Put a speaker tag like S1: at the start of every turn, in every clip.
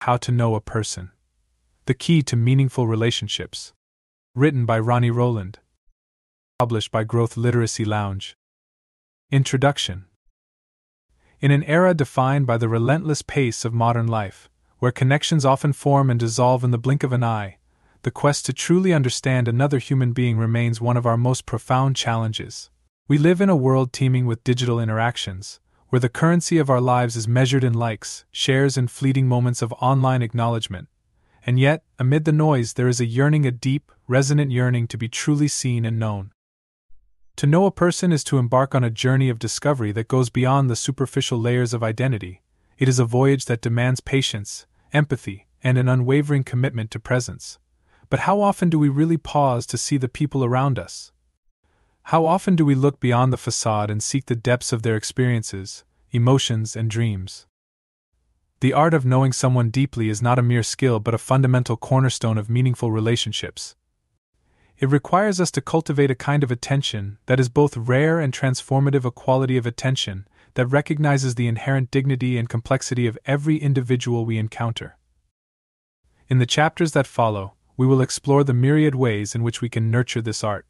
S1: How to Know a Person. The Key to Meaningful Relationships. Written by Ronnie Rowland. Published by Growth Literacy Lounge. Introduction. In an era defined by the relentless pace of modern life, where connections often form and dissolve in the blink of an eye, the quest to truly understand another human being remains one of our most profound challenges. We live in a world teeming with digital interactions, where the currency of our lives is measured in likes, shares, and fleeting moments of online acknowledgement. And yet, amid the noise, there is a deep, resonant yearning to be truly seen and known. To know a person is to embark on a journey of discovery that goes beyond the superficial layers of identity. It is a voyage that demands patience, empathy, and an unwavering commitment to presence. But how often do we really pause to see the people around us? How often do we look beyond the facade and seek the depths of their experiences, emotions, and dreams? The art of knowing someone deeply is not a mere skill but a fundamental cornerstone of meaningful relationships. It requires us to cultivate a kind of attention that is both rare and transformative, a quality of attention that recognizes the inherent dignity and complexity of every individual we encounter. In the chapters that follow, we will explore the myriad ways in which we can nurture this art.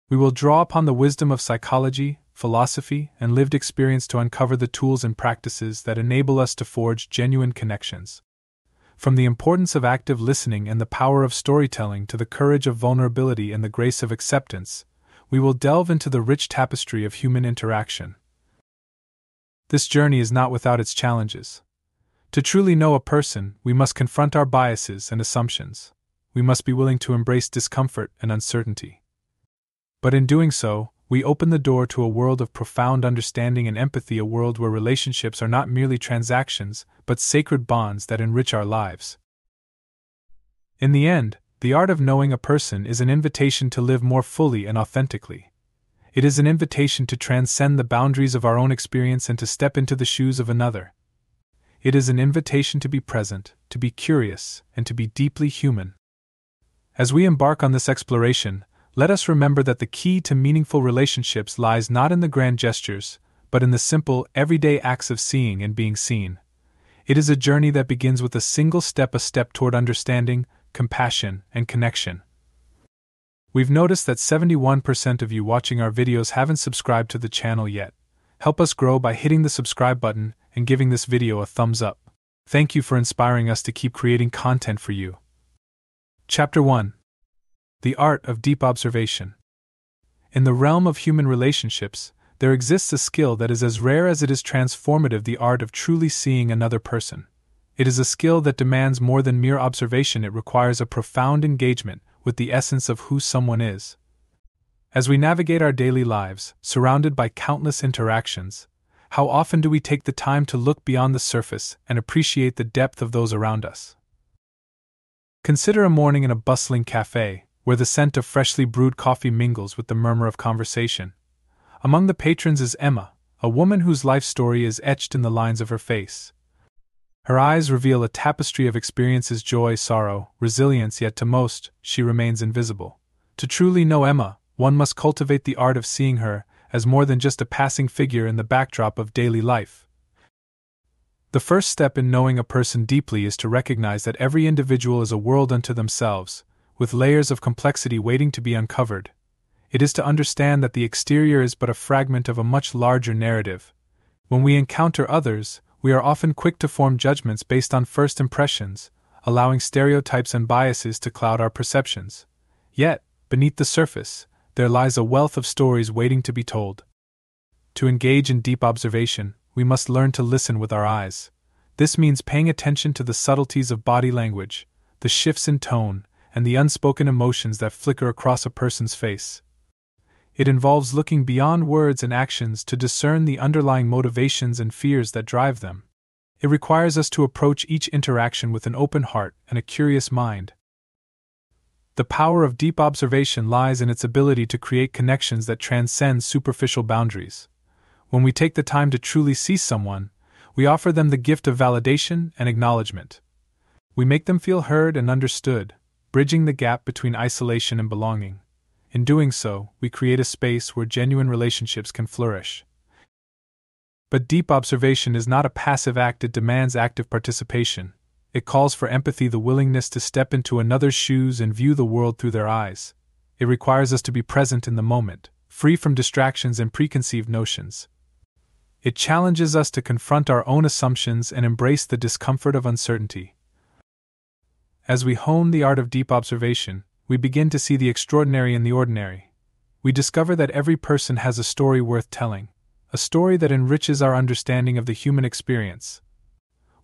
S1: We will draw upon the wisdom of psychology, philosophy, and lived experience to uncover the tools and practices that enable us to forge genuine connections. From the importance of active listening and the power of storytelling to the courage of vulnerability and the grace of acceptance, we will delve into the rich tapestry of human interaction. This journey is not without its challenges. To truly know a person, we must confront our biases and assumptions. We must be willing to embrace discomfort and uncertainty. But in doing so, we open the door to a world of profound understanding and empathy, a world where relationships are not merely transactions, but sacred bonds that enrich our lives. In the end, the art of knowing a person is an invitation to live more fully and authentically. It is an invitation to transcend the boundaries of our own experience and to step into the shoes of another. It is an invitation to be present, to be curious, and to be deeply human. As we embark on this exploration, let us remember that the key to meaningful relationships lies not in the grand gestures, but in the simple, everyday acts of seeing and being seen. It is a journey that begins with a single step, a step toward understanding, compassion, and connection. We've noticed that 71% of you watching our videos haven't subscribed to the channel yet. Help us grow by hitting the subscribe button and giving this video a thumbs up. Thank you for inspiring us to keep creating content for you. Chapter 1. The Art of Deep Observation. In the realm of human relationships, there exists a skill that is as rare as it is transformative: the art of truly seeing another person. It is a skill that demands more than mere observation. It requires a profound engagement with the essence of who someone is. As we navigate our daily lives, surrounded by countless interactions, how often do we take the time to look beyond the surface and appreciate the depth of those around us? Consider a morning in a bustling cafe, where the scent of freshly brewed coffee mingles with the murmur of conversation. Among the patrons is Emma, a woman whose life story is etched in the lines of her face. Her eyes reveal a tapestry of experiences: joy, sorrow, resilience, yet to most, she remains invisible. To truly know Emma, one must cultivate the art of seeing her as more than just a passing figure in the backdrop of daily life. The first step in knowing a person deeply is to recognize that every individual is a world unto themselves, with layers of complexity waiting to be uncovered. It is to understand that the exterior is but a fragment of a much larger narrative. When we encounter others, we are often quick to form judgments based on first impressions, allowing stereotypes and biases to cloud our perceptions. Yet, beneath the surface, there lies a wealth of stories waiting to be told. To engage in deep observation, we must learn to listen with our eyes. This means paying attention to the subtleties of body language, the shifts in tone, and the unspoken emotions that flicker across a person's face. It involves looking beyond words and actions to discern the underlying motivations and fears that drive them. It requires us to approach each interaction with an open heart and a curious mind. The power of deep observation lies in its ability to create connections that transcend superficial boundaries. When we take the time to truly see someone, we offer them the gift of validation and acknowledgement. We make them feel heard and understood, bridging the gap between isolation and belonging. In doing so, we create a space where genuine relationships can flourish. But deep observation is not a passive act, it demands active participation. It calls for empathy, the willingness to step into another's shoes and view the world through their eyes. It requires us to be present in the moment, free from distractions and preconceived notions. It challenges us to confront our own assumptions and embrace the discomfort of uncertainty. As we hone the art of deep observation, we begin to see the extraordinary in the ordinary. We discover that every person has a story worth telling, a story that enriches our understanding of the human experience.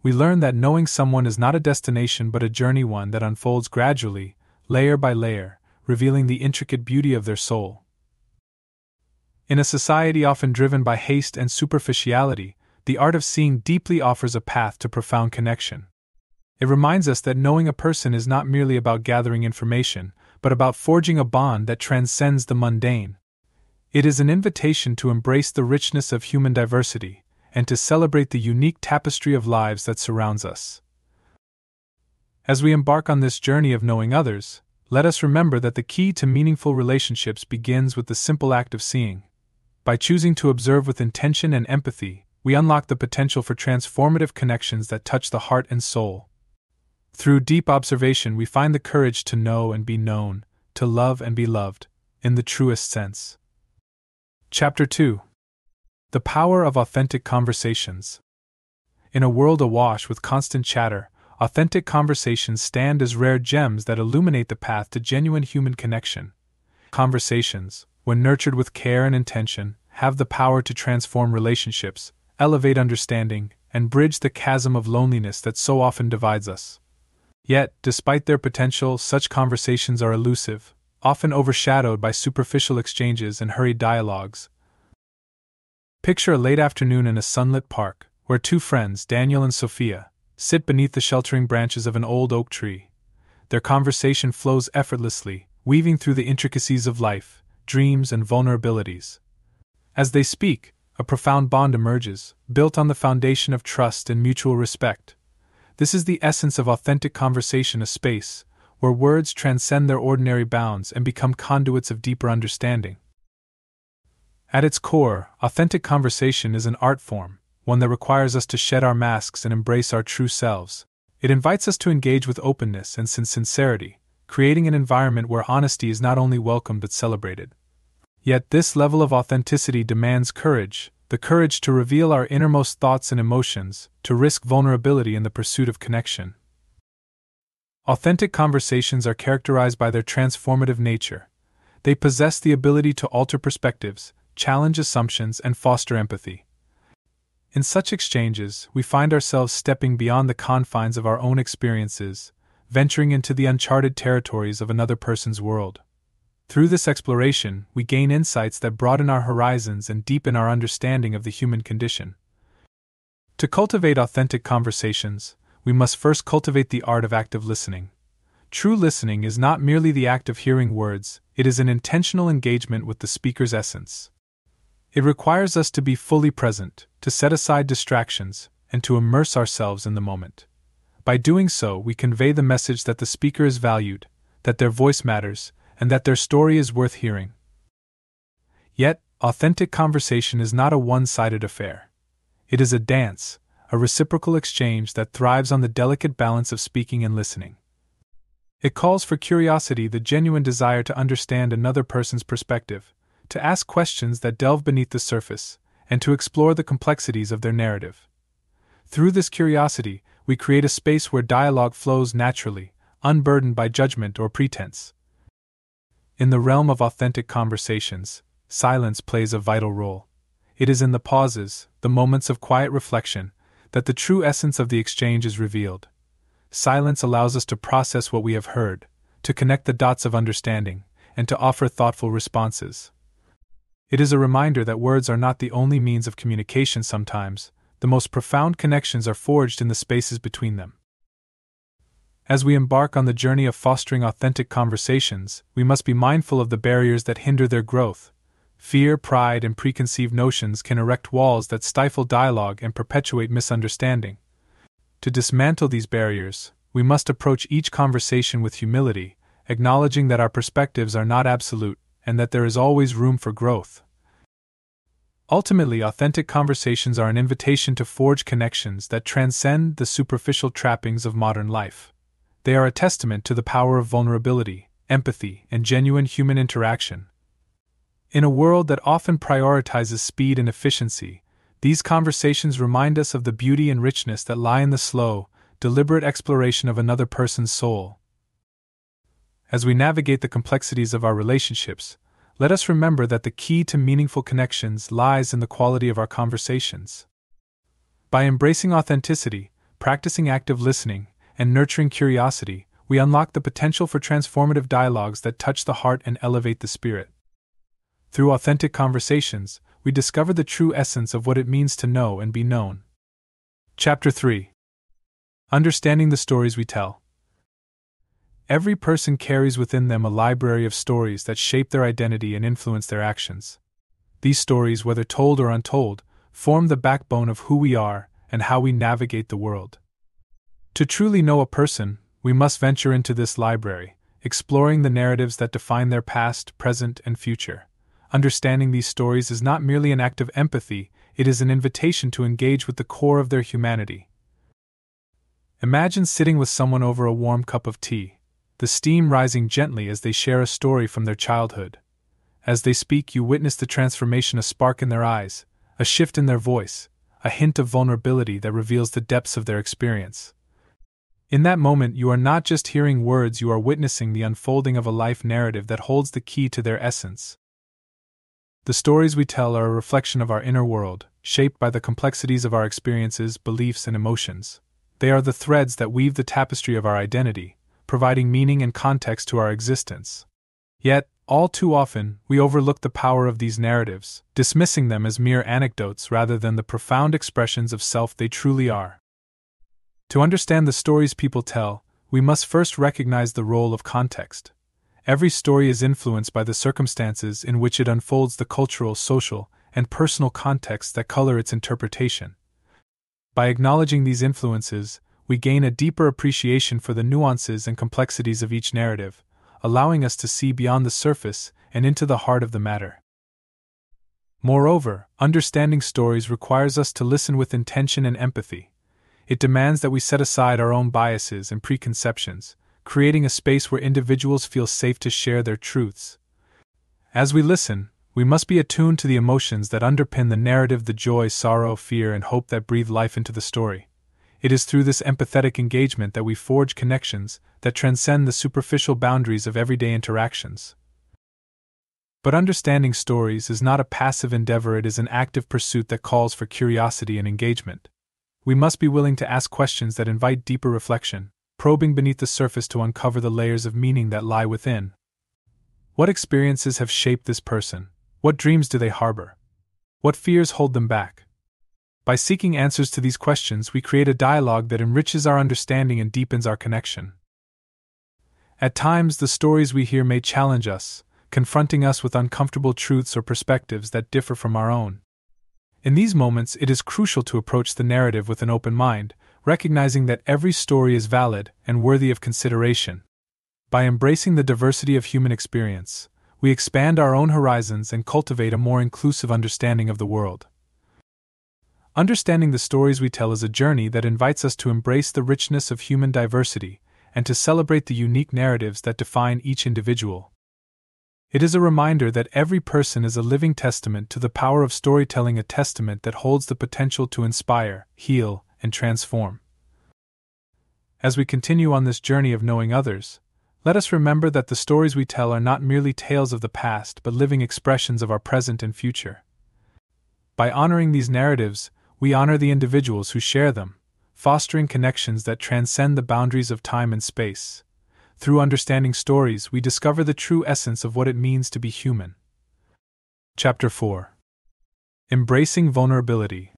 S1: We learn that knowing someone is not a destination but a journey, one that unfolds gradually, layer by layer, revealing the intricate beauty of their soul. In a society often driven by haste and superficiality, the art of seeing deeply offers a path to profound connection. It reminds us that knowing a person is not merely about gathering information, but about forging a bond that transcends the mundane. It is an invitation to embrace the richness of human diversity, and to celebrate the unique tapestry of lives that surrounds us. As we embark on this journey of knowing others, let us remember that the key to meaningful relationships begins with the simple act of seeing. By choosing to observe with intention and empathy, we unlock the potential for transformative connections that touch the heart and soul. Through deep observation, we find the courage to know and be known, to love and be loved, in the truest sense. Chapter 2. The Power of Authentic Conversations. In a world awash with constant chatter, authentic conversations stand as rare gems that illuminate the path to genuine human connection. Conversations, when nurtured with care and intention, have the power to transform relationships, elevate understanding, and bridge the chasm of loneliness that so often divides us. Yet, despite their potential, such conversations are elusive, often overshadowed by superficial exchanges and hurried dialogues. Picture a late afternoon in a sunlit park, where two friends, Daniel and Sophia, sit beneath the sheltering branches of an old oak tree. Their conversation flows effortlessly, weaving through the intricacies of life, dreams, and vulnerabilities. As they speak, a profound bond emerges, built on the foundation of trust and mutual respect. This is the essence of authentic conversation, a space where words transcend their ordinary bounds and become conduits of deeper understanding. At its core, authentic conversation is an art form, one that requires us to shed our masks and embrace our true selves. It invites us to engage with openness and sincerity, creating an environment where honesty is not only welcomed but celebrated. Yet this level of authenticity demands courage, the courage to reveal our innermost thoughts and emotions, to risk vulnerability in the pursuit of connection. Authentic conversations are characterized by their transformative nature. They possess the ability to alter perspectives, challenge assumptions, and foster empathy. In such exchanges, we find ourselves stepping beyond the confines of our own experiences, venturing into the uncharted territories of another person's world. Through this exploration, we gain insights that broaden our horizons and deepen our understanding of the human condition. To cultivate authentic conversations, we must first cultivate the art of active listening. True listening is not merely the act of hearing words, it is an intentional engagement with the speaker's essence. It requires us to be fully present, to set aside distractions, and to immerse ourselves in the moment. By doing so, we convey the message that the speaker is valued, that their voice matters, and that their story is worth hearing. Yet, authentic conversation is not a one-sided affair. It is a dance, a reciprocal exchange that thrives on the delicate balance of speaking and listening. It calls for curiosity, the genuine desire to understand another person's perspective, to ask questions that delve beneath the surface, and to explore the complexities of their narrative. Through this curiosity, we create a space where dialogue flows naturally, unburdened by judgment or pretense. In the realm of authentic conversations, silence plays a vital role. It is in the pauses, the moments of quiet reflection, that the true essence of the exchange is revealed. Silence allows us to process what we have heard, to connect the dots of understanding, and to offer thoughtful responses. It is a reminder that words are not the only means of communication. Sometimes, the most profound connections are forged in the spaces between them. As we embark on the journey of fostering authentic conversations, we must be mindful of the barriers that hinder their growth. Fear, pride, and preconceived notions can erect walls that stifle dialogue and perpetuate misunderstanding. To dismantle these barriers, we must approach each conversation with humility, acknowledging that our perspectives are not absolute, and that there is always room for growth. Ultimately, authentic conversations are an invitation to forge connections that transcend the superficial trappings of modern life. They are a testament to the power of vulnerability, empathy, and genuine human interaction. In a world that often prioritizes speed and efficiency, these conversations remind us of the beauty and richness that lie in the slow, deliberate exploration of another person's soul. As we navigate the complexities of our relationships, let us remember that the key to meaningful connections lies in the quality of our conversations. By embracing authenticity, practicing active listening, and nurturing curiosity, we unlock the potential for transformative dialogues that touch the heart and elevate the spirit. Through authentic conversations, we discover the true essence of what it means to know and be known. Chapter 3. Understanding the stories we tell. Every person carries within them a library of stories that shape their identity and influence their actions. These stories, whether told or untold, form the backbone of who we are and how we navigate the world. To truly know a person, we must venture into this library, exploring the narratives that define their past, present, and future. Understanding these stories is not merely an act of empathy, it is an invitation to engage with the core of their humanity. Imagine sitting with someone over a warm cup of tea, the steam rising gently as they share a story from their childhood. As they speak, you witness the transformation, a spark in their eyes, a shift in their voice, a hint of vulnerability that reveals the depths of their experience. In that moment, you are not just hearing words, you are witnessing the unfolding of a life narrative that holds the key to their essence. The stories we tell are a reflection of our inner world, shaped by the complexities of our experiences, beliefs, and emotions. They are the threads that weave the tapestry of our identity, providing meaning and context to our existence. Yet, all too often, we overlook the power of these narratives, dismissing them as mere anecdotes rather than the profound expressions of self they truly are. To understand the stories people tell, we must first recognize the role of context. Every story is influenced by the circumstances in which it unfolds, the cultural, social, and personal contexts that color its interpretation. By acknowledging these influences, we gain a deeper appreciation for the nuances and complexities of each narrative, allowing us to see beyond the surface and into the heart of the matter. Moreover, understanding stories requires us to listen with intention and empathy. It demands that we set aside our own biases and preconceptions, creating a space where individuals feel safe to share their truths. As we listen, we must be attuned to the emotions that underpin the narrative, the joy, sorrow, fear, and hope that breathe life into the story. It is through this empathetic engagement that we forge connections that transcend the superficial boundaries of everyday interactions. But understanding stories is not a passive endeavor, it is an active pursuit that calls for curiosity and engagement. We must be willing to ask questions that invite deeper reflection, probing beneath the surface to uncover the layers of meaning that lie within. What experiences have shaped this person? What dreams do they harbor? What fears hold them back? By seeking answers to these questions, we create a dialogue that enriches our understanding and deepens our connection. At times, the stories we hear may challenge us, confronting us with uncomfortable truths or perspectives that differ from our own. In these moments, it is crucial to approach the narrative with an open mind, recognizing that every story is valid and worthy of consideration. By embracing the diversity of human experience, we expand our own horizons and cultivate a more inclusive understanding of the world. Understanding the stories we tell is a journey that invites us to embrace the richness of human diversity and to celebrate the unique narratives that define each individual. It is a reminder that every person is a living testament to the power of storytelling, a testament that holds the potential to inspire, heal, and transform. As we continue on this journey of knowing others, let us remember that the stories we tell are not merely tales of the past but living expressions of our present and future. By honoring these narratives, we honor the individuals who share them, fostering connections that transcend the boundaries of time and space. Through understanding stories, we discover the true essence of what it means to be human. Chapter 4. Embracing vulnerability.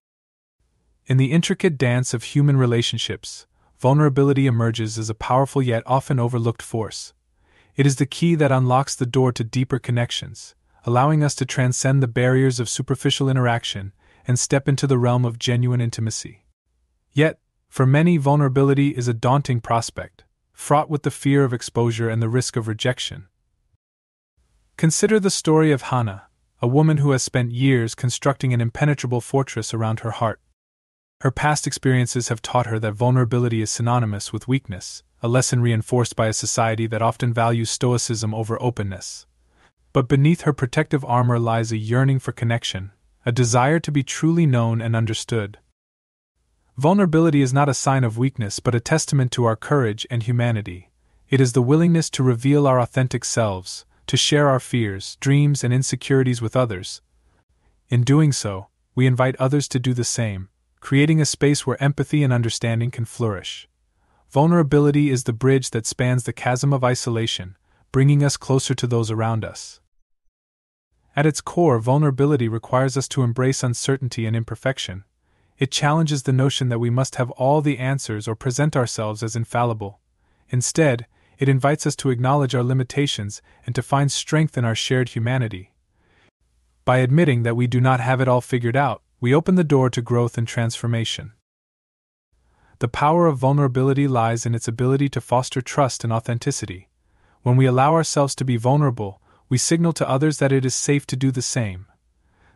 S1: In the intricate dance of human relationships, vulnerability emerges as a powerful yet often overlooked force. It is the key that unlocks the door to deeper connections, allowing us to transcend the barriers of superficial interaction and step into the realm of genuine intimacy. Yet, for many, vulnerability is a daunting prospect, fraught with the fear of exposure and the risk of rejection. Consider the story of Hannah, a woman who has spent years constructing an impenetrable fortress around her heart. Her past experiences have taught her that vulnerability is synonymous with weakness, a lesson reinforced by a society that often values stoicism over openness. But beneath her protective armor lies a yearning for connection, a desire to be truly known and understood. Vulnerability is not a sign of weakness but a testament to our courage and humanity. It is the willingness to reveal our authentic selves, to share our fears, dreams, and insecurities with others. In doing so, we invite others to do the same, creating a space where empathy and understanding can flourish. Vulnerability is the bridge that spans the chasm of isolation, bringing us closer to those around us. At its core, vulnerability requires us to embrace uncertainty and imperfection. It challenges the notion that we must have all the answers or present ourselves as infallible. Instead, it invites us to acknowledge our limitations and to find strength in our shared humanity. By admitting that we do not have it all figured out, we open the door to growth and transformation. The power of vulnerability lies in its ability to foster trust and authenticity. When we allow ourselves to be vulnerable, we signal to others that it is safe to do the same.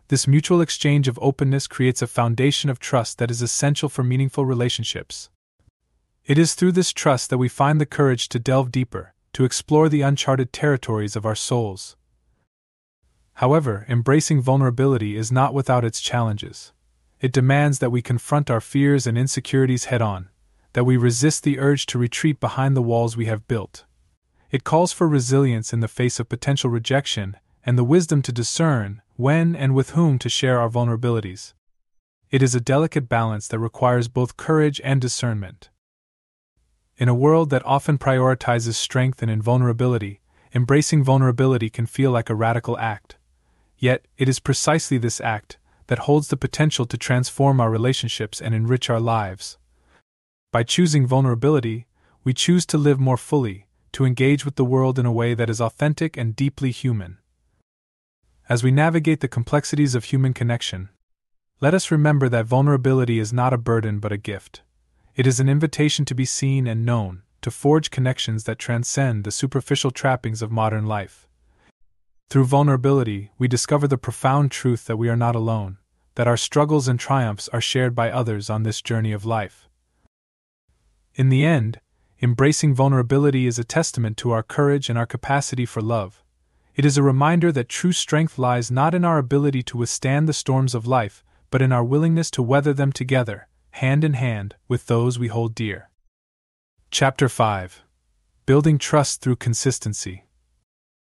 S1: This mutual exchange of openness creates a foundation of trust that is essential for meaningful relationships. It is through this trust that we find the courage to delve deeper, to explore the uncharted territories of our souls. However, embracing vulnerability is not without its challenges. It demands that we confront our fears and insecurities head-on, that we resist the urge to retreat behind the walls we have built. It calls for resilience in the face of potential rejection and the wisdom to discern when and with whom to share our vulnerabilities. It is a delicate balance that requires both courage and discernment. In a world that often prioritizes strength and invulnerability, embracing vulnerability can feel like a radical act. Yet, it is precisely this act that holds the potential to transform our relationships and enrich our lives. By choosing vulnerability, we choose to live more fully, to engage with the world in a way that is authentic and deeply human. As we navigate the complexities of human connection, let us remember that vulnerability is not a burden but a gift. It is an invitation to be seen and known, to forge connections that transcend the superficial trappings of modern life. Through vulnerability, we discover the profound truth that we are not alone, that our struggles and triumphs are shared by others on this journey of life. In the end, embracing vulnerability is a testament to our courage and our capacity for love. It is a reminder that true strength lies not in our ability to withstand the storms of life, but in our willingness to weather them together, hand in hand, with those we hold dear. Chapter 5. Building Trust Through Consistency.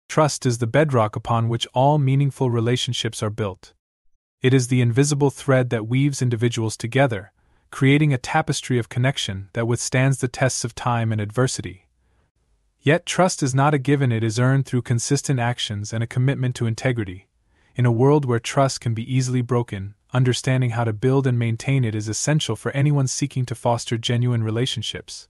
S1: Trust is the bedrock upon which all meaningful relationships are built. It is the invisible thread that weaves individuals together, creating a tapestry of connection that withstands the tests of time and adversity. Yet trust is not a given, it is earned through consistent actions and a commitment to integrity. In a world where trust can be easily broken, understanding how to build and maintain it is essential for anyone seeking to foster genuine relationships.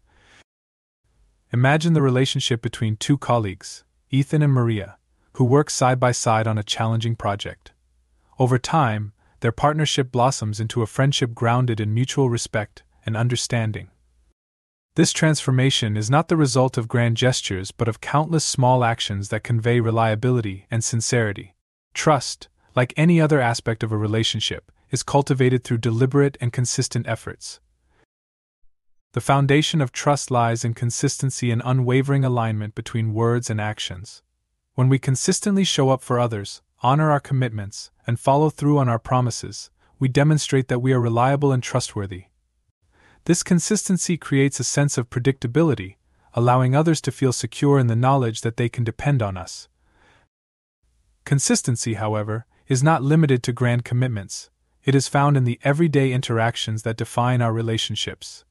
S1: Imagine the relationship between two colleagues, Ethan and Maria, who work side by side on a challenging project. Over time, their partnership blossoms into a friendship grounded in mutual respect and understanding. This transformation is not the result of grand gestures but of countless small actions that convey reliability and sincerity. Trust, like any other aspect of a relationship, is cultivated through deliberate and consistent efforts. The foundation of trust lies in consistency and unwavering alignment between words and actions. When we consistently show up for others, honor our commitments, and follow through on our promises, we demonstrate that we are reliable and trustworthy. This consistency creates a sense of predictability, allowing others to feel secure in the knowledge that they can depend on us. Consistency, however, is not limited to grand commitments. It is found in the everyday interactions that define our relationships.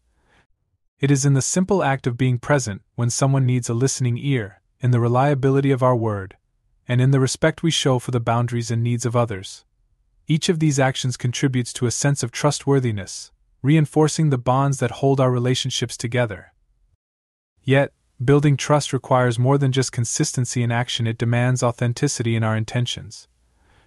S1: It is in the simple act of being present when someone needs a listening ear, in the reliability of our word, and in the respect we show for the boundaries and needs of others. Each of these actions contributes to a sense of trustworthiness, reinforcing the bonds that hold our relationships together. Yet, building trust requires more than just consistency in action, it demands authenticity in our intentions.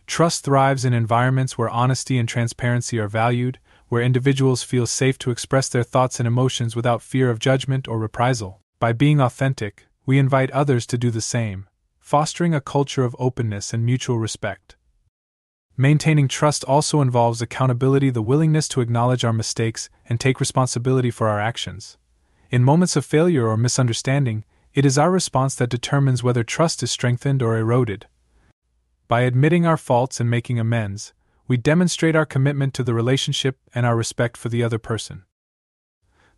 S1: Trust thrives in environments where honesty and transparency are valued, where individuals feel safe to express their thoughts and emotions without fear of judgment or reprisal. By being authentic, we invite others to do the same, fostering a culture of openness and mutual respect. Maintaining trust also involves accountability, the willingness to acknowledge our mistakes and take responsibility for our actions. In moments of failure or misunderstanding, it is our response that determines whether trust is strengthened or eroded. By admitting our faults and making amends, we demonstrate our commitment to the relationship and our respect for the other person.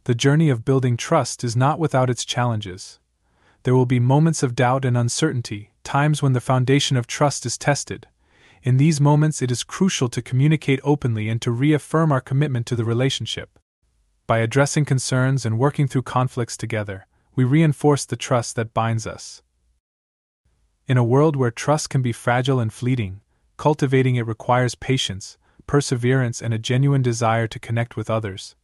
S1: The journey of building trust is not without its challenges. There will be moments of doubt and uncertainty, times when the foundation of trust is tested. In these moments, it is crucial to communicate openly and to reaffirm our commitment to the relationship. By addressing concerns and working through conflicts together, we reinforce the trust that binds us. In a world where trust can be fragile and fleeting, cultivating it requires patience, perseverance, and a genuine desire to connect with others.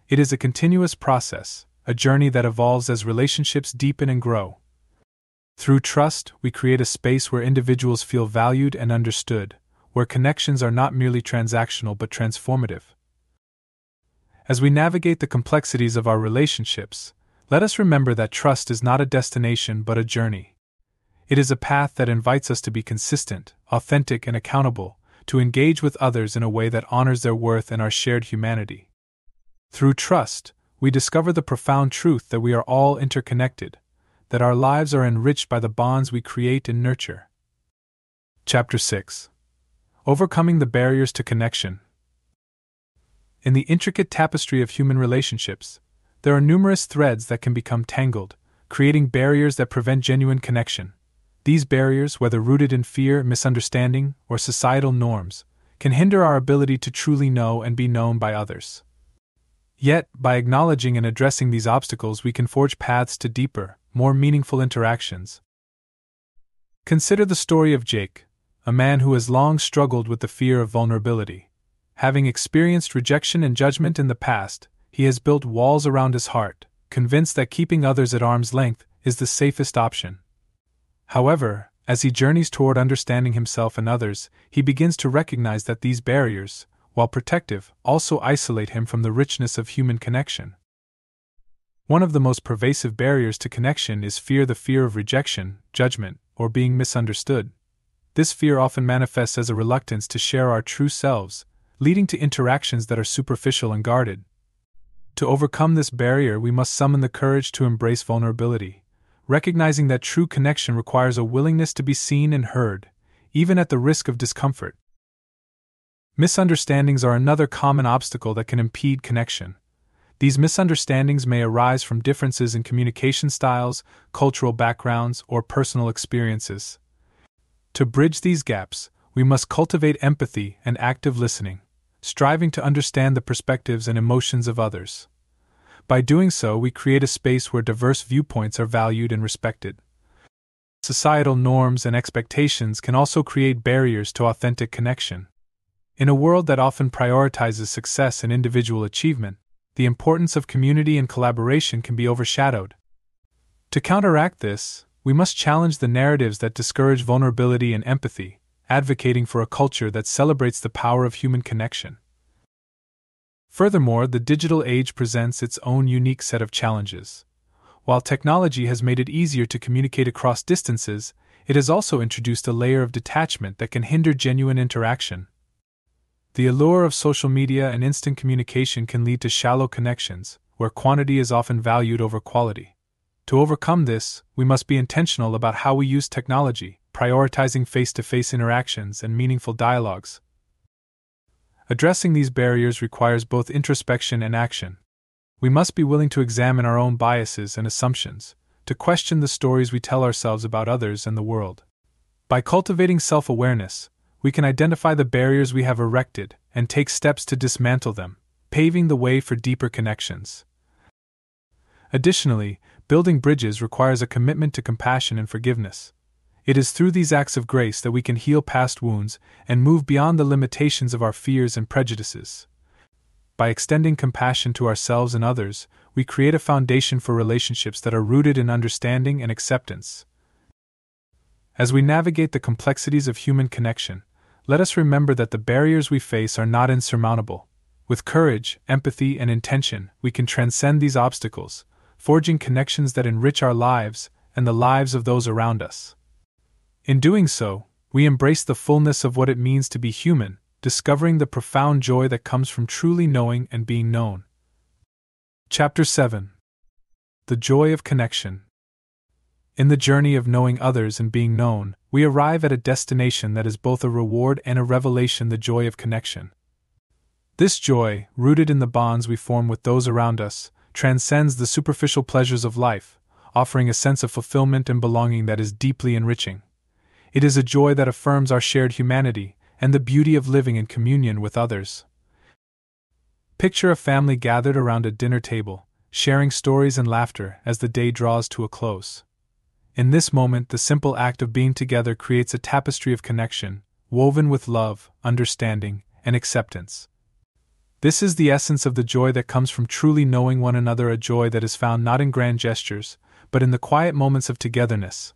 S1: It is a continuous process, a journey that evolves as relationships deepen and grow. Through trust, we create a space where individuals feel valued and understood, where connections are not merely transactional but transformative. As we navigate the complexities of our relationships, let us remember that trust is not a destination but a journey. It is a path that invites us to be consistent, authentic, and accountable, to engage with others in a way that honors their worth and our shared humanity. Through trust, we discover the profound truth that we are all interconnected, that our lives are enriched by the bonds we create and nurture. Chapter 6. Overcoming the barriers to connection. In the intricate tapestry of human relationships, there are numerous threads that can become tangled, creating barriers that prevent genuine connection. These barriers, whether rooted in fear, misunderstanding, or societal norms, can hinder our ability to truly know and be known by others. Yet, by acknowledging and addressing these obstacles, we can forge paths to deeper, more meaningful interactions. Consider the story of Jake, a man who has long struggled with the fear of vulnerability. Having experienced rejection and judgment in the past, he has built walls around his heart, convinced that keeping others at arm's length is the safest option. However, as he journeys toward understanding himself and others, he begins to recognize that these barriers, while protective, also isolate him from the richness of human connection. One of the most pervasive barriers to connection is fear, the fear of rejection, judgment, or being misunderstood. This fear often manifests as a reluctance to share our true selves, leading to interactions that are superficial and guarded. To overcome this barrier, we must summon the courage to embrace vulnerability, recognizing that true connection requires a willingness to be seen and heard, even at the risk of discomfort. Misunderstandings are another common obstacle that can impede connection. These misunderstandings may arise from differences in communication styles, cultural backgrounds, or personal experiences. To bridge these gaps, we must cultivate empathy and active listening, striving to understand the perspectives and emotions of others. By doing so, we create a space where diverse viewpoints are valued and respected. Societal norms and expectations can also create barriers to authentic connection. In a world that often prioritizes success and individual achievement, the importance of community and collaboration can be overshadowed. To counteract this, we must challenge the narratives that discourage vulnerability and empathy, advocating for a culture that celebrates the power of human connection. Furthermore, the digital age presents its own unique set of challenges. While technology has made it easier to communicate across distances, it has also introduced a layer of detachment that can hinder genuine interaction. The allure of social media and instant communication can lead to shallow connections, where quantity is often valued over quality. To overcome this, we must be intentional about how we use technology, prioritizing face-to-face interactions and meaningful dialogues. Addressing these barriers requires both introspection and action. We must be willing to examine our own biases and assumptions, to question the stories we tell ourselves about others and the world. By cultivating self-awareness, we can identify the barriers we have erected and take steps to dismantle them, paving the way for deeper connections. Additionally, building bridges requires a commitment to compassion and forgiveness. It is through these acts of grace that we can heal past wounds and move beyond the limitations of our fears and prejudices. By extending compassion to ourselves and others, we create a foundation for relationships that are rooted in understanding and acceptance. As we navigate the complexities of human connection, let us remember that the barriers we face are not insurmountable. With courage, empathy, and intention, we can transcend these obstacles, forging connections that enrich our lives and the lives of those around us. In doing so, we embrace the fullness of what it means to be human, discovering the profound joy that comes from truly knowing and being known. Chapter 7. The Joy of Connection. In the journey of knowing others and being known, we arrive at a destination that is both a reward and a revelation: the joy of connection. This joy, rooted in the bonds we form with those around us, transcends the superficial pleasures of life, offering a sense of fulfillment and belonging that is deeply enriching. It is a joy that affirms our shared humanity and the beauty of living in communion with others. Picture a family gathered around a dinner table, sharing stories and laughter as the day draws to a close. In this moment, the simple act of being together creates a tapestry of connection, woven with love, understanding, and acceptance. This is the essence of the joy that comes from truly knowing one another, a joy that is found not in grand gestures, but in the quiet moments of togetherness.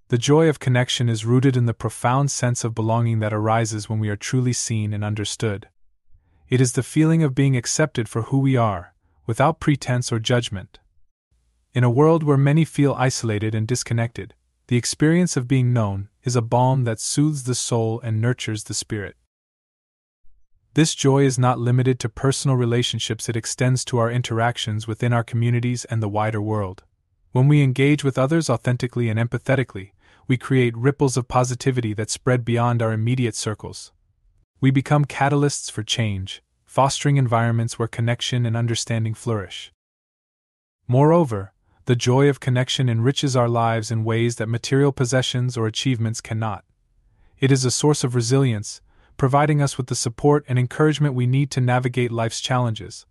S1: The joy of connection is rooted in the profound sense of belonging that arises when we are truly seen and understood. It is the feeling of being accepted for who we are, without pretense or judgment. In a world where many feel isolated and disconnected, the experience of being known is a balm that soothes the soul and nurtures the spirit. This joy is not limited to personal relationships, it extends to our interactions within our communities and the wider world. When we engage with others authentically and empathetically, we create ripples of positivity that spread beyond our immediate circles. We become catalysts for change, fostering environments where connection and understanding flourish. Moreover, the joy of connection enriches our lives in ways that material possessions or achievements cannot. It is a source of resilience, providing us with the support and encouragement we need to navigate life's challenges.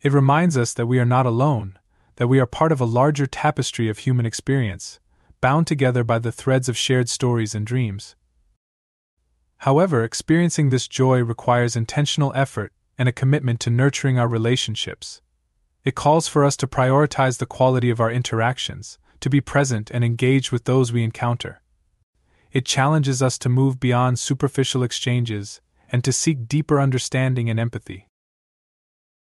S1: It reminds us that we are not alone, that we are part of a larger tapestry of human experience, bound together by the threads of shared stories and dreams. However, experiencing this joy requires intentional effort and a commitment to nurturing our relationships. It calls for us to prioritize the quality of our interactions, to be present and engaged with those we encounter. It challenges us to move beyond superficial exchanges and to seek deeper understanding and empathy.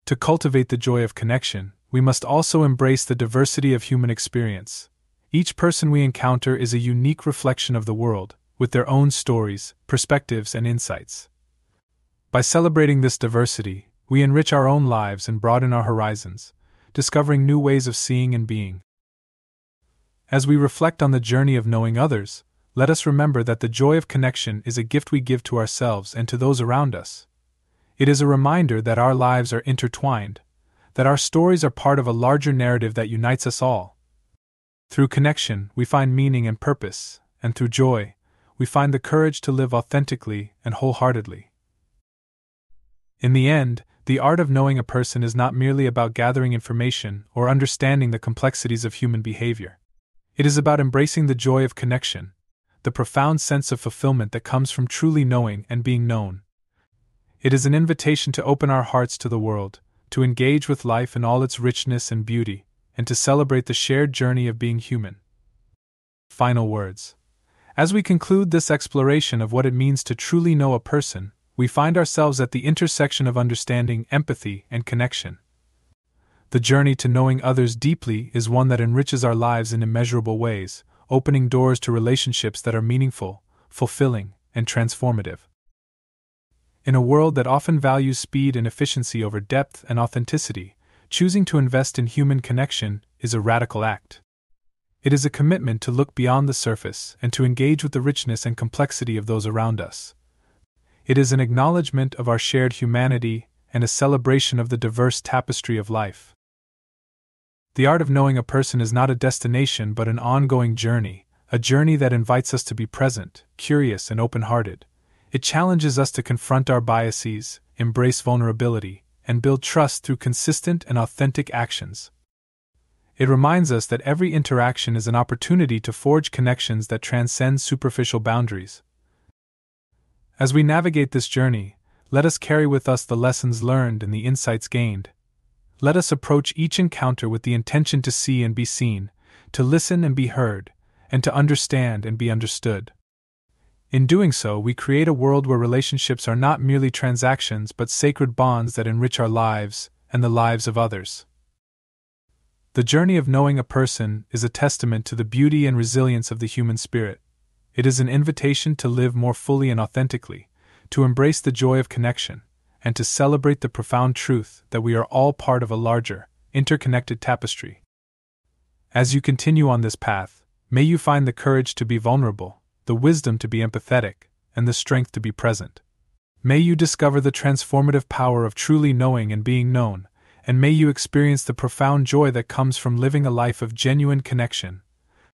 S1: To cultivate the joy of connection, we must also embrace the diversity of human experience. Each person we encounter is a unique reflection of the world, with their own stories, perspectives, and insights. By celebrating this diversity, we enrich our own lives and broaden our horizons, discovering new ways of seeing and being. As we reflect on the journey of knowing others, let us remember that the joy of connection is a gift we give to ourselves and to those around us. It is a reminder that our lives are intertwined, that our stories are part of a larger narrative that unites us all. Through connection, we find meaning and purpose, and through joy, we find the courage to live authentically and wholeheartedly. In the end, the art of knowing a person is not merely about gathering information or understanding the complexities of human behavior. It is about embracing the joy of connection, the profound sense of fulfillment that comes from truly knowing and being known. It is an invitation to open our hearts to the world, to engage with life in all its richness and beauty, and to celebrate the shared journey of being human. Final words. As we conclude this exploration of what it means to truly know a person, we find ourselves at the intersection of understanding, empathy, and connection. The journey to knowing others deeply is one that enriches our lives in immeasurable ways, opening doors to relationships that are meaningful, fulfilling, and transformative. In a world that often values speed and efficiency over depth and authenticity, choosing to invest in human connection is a radical act. It is a commitment to look beyond the surface and to engage with the richness and complexity of those around us. It is an acknowledgement of our shared humanity and a celebration of the diverse tapestry of life. The art of knowing a person is not a destination but an ongoing journey, a journey that invites us to be present, curious, and open-hearted. It challenges us to confront our biases, embrace vulnerability, and build trust through consistent and authentic actions. It reminds us that every interaction is an opportunity to forge connections that transcend superficial boundaries. As we navigate this journey, let us carry with us the lessons learned and the insights gained. Let us approach each encounter with the intention to see and be seen, to listen and be heard, and to understand and be understood. In doing so, we create a world where relationships are not merely transactions but sacred bonds that enrich our lives and the lives of others. The journey of knowing a person is a testament to the beauty and resilience of the human spirit. It is an invitation to live more fully and authentically, to embrace the joy of connection, and to celebrate the profound truth that we are all part of a larger, interconnected tapestry. As you continue on this path, may you find the courage to be vulnerable, the wisdom to be empathetic, and the strength to be present. May you discover the transformative power of truly knowing and being known, and may you experience the profound joy that comes from living a life of genuine connection,